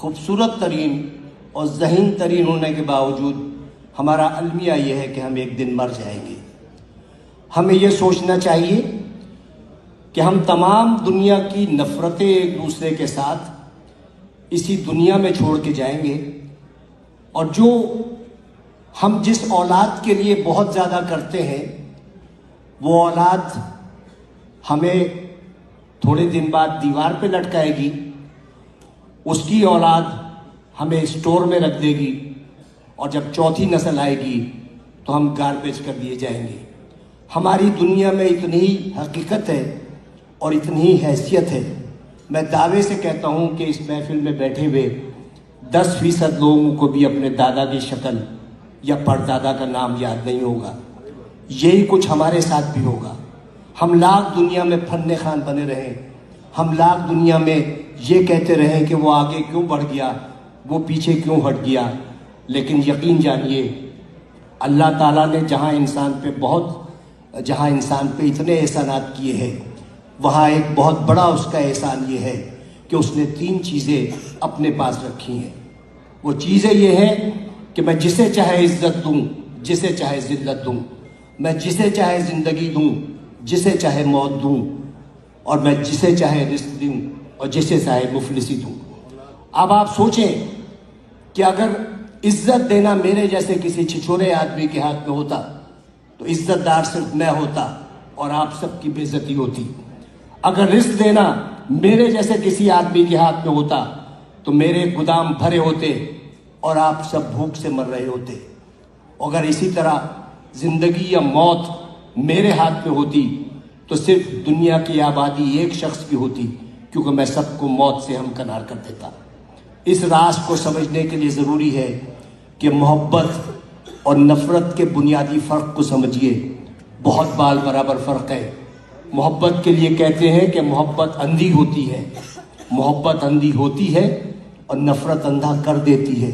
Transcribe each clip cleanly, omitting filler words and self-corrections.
खूबसूरत तरीन और ज़हीन तरीन होने के बावजूद हमारा अलमिया ये है कि हम एक दिन मर जाएंगे। हमें ये सोचना चाहिए कि हम तमाम दुनिया की नफ़रतें एक दूसरे के साथ इसी दुनिया में छोड़ के जाएंगे, और जो हम जिस औलाद के लिए बहुत ज़्यादा करते हैं वो औलाद हमें थोड़े दिन बाद दीवार पे लटकाएगी, उसकी औलाद हमें स्टोर में रख देगी, और जब चौथी नस्ल आएगी तो हम गार्बेज कर दिए जाएंगे। हमारी दुनिया में इतनी ही हकीकत है और इतनी ही हैसियत है। मैं दावे से कहता हूँ कि इस महफिल में बैठे हुए 10% लोगों को भी अपने दादा की शक्ल या परदादा का नाम याद नहीं होगा। यही कुछ हमारे साथ भी होगा। हम लाख दुनिया में फन्ने खान बने रहें, हम लाख दुनिया में ये कहते रहें कि वो आगे क्यों बढ़ गया, वो पीछे क्यों हट गया, लेकिन यकीन जानिए अल्लाह ताला ने जहाँ इंसान पे इतने एहसानात किए हैं, वहाँ एक बहुत बड़ा उसका एहसान ये है कि उसने 3 चीज़ें अपने पास रखी हैं। वो चीज़ें ये हैं कि मैं जिसे चाहे इज्जत दूँ, जिसे चाहे ज़िल्लत दूँ, मैं जिसे चाहे ज़िंदगी दूँ, जिसे चाहे मौत दूँ, और मैं जिसे चाहे रिस्क दूँ और जिसे चाहे मुफलिसी दूँ। अब आप सोचें कि अगर इज्जत देना मेरे जैसे किसी छिछोरे आदमी के हाथ में होता तो इज्जतदार सिर्फ मैं होता और आप सबकी बेइज्जती होती। अगर रिस्क देना मेरे जैसे किसी आदमी के हाथ में होता तो मेरे गोदाम भरे होते और आप सब भूख से मर रहे होते। अगर इसी तरह जिंदगी या मौत मेरे हाथ में होती तो सिर्फ दुनिया की आबादी एक शख्स की होती, क्योंकि मैं सबको मौत से हमकिनार कर देता। इस राज को समझने के लिए ज़रूरी है कि मोहब्बत और नफ़रत के बुनियादी फ़र्क को समझिए। बहुत बाल बराबर फ़र्क है। मोहब्बत के लिए कहते हैं कि मोहब्बत अंधी होती है, मोहब्बत अंधी होती है और नफ़रत अंधा कर देती है।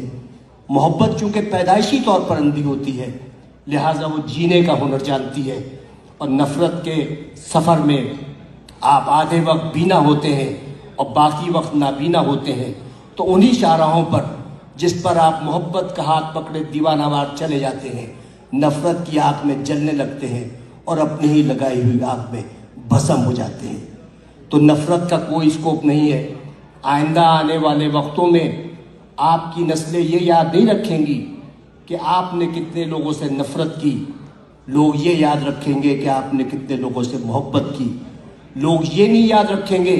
मोहब्बत चूँकि पैदाइशी तौर पर अंधी होती है, लिहाजा वो जीने का हुनर जानती है, और नफ़रत के सफ़र में आप आधे वक्त बीना होते हैं और बाकी वक्त नाबीना होते हैं। तो उन्हीं शाहराहों पर जिस पर आप मोहब्बत का हाथ पकड़े दीवानावार चले जाते हैं, नफ़रत की आग में जलने लगते हैं और अपनी ही लगाई हुई आग में भस्म हो जाते हैं। तो नफ़रत का कोई स्कोप नहीं है। आइंदा आने वाले वक्तों में आपकी नस्लें ये याद नहीं रखेंगी कि आपने कितने लोगों से नफ़रत की, लोग ये याद रखेंगे कि आपने कितने लोगों से मोहब्बत की। लोग ये नहीं याद रखेंगे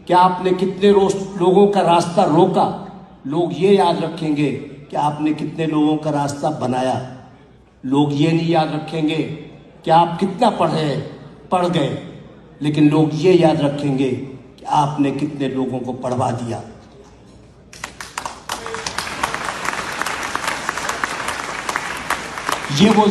कि आपने कितने लोगों का रास्ता रोका, लोग ये याद रखेंगे कि आपने कितने लोगों का रास्ता बनाया। लोग ये नहीं याद रखेंगे कि आप कितना पढ़ गए, लेकिन लोग ये याद रखेंगे कि आपने कितने लोगों को पढ़वा दिया। ये वो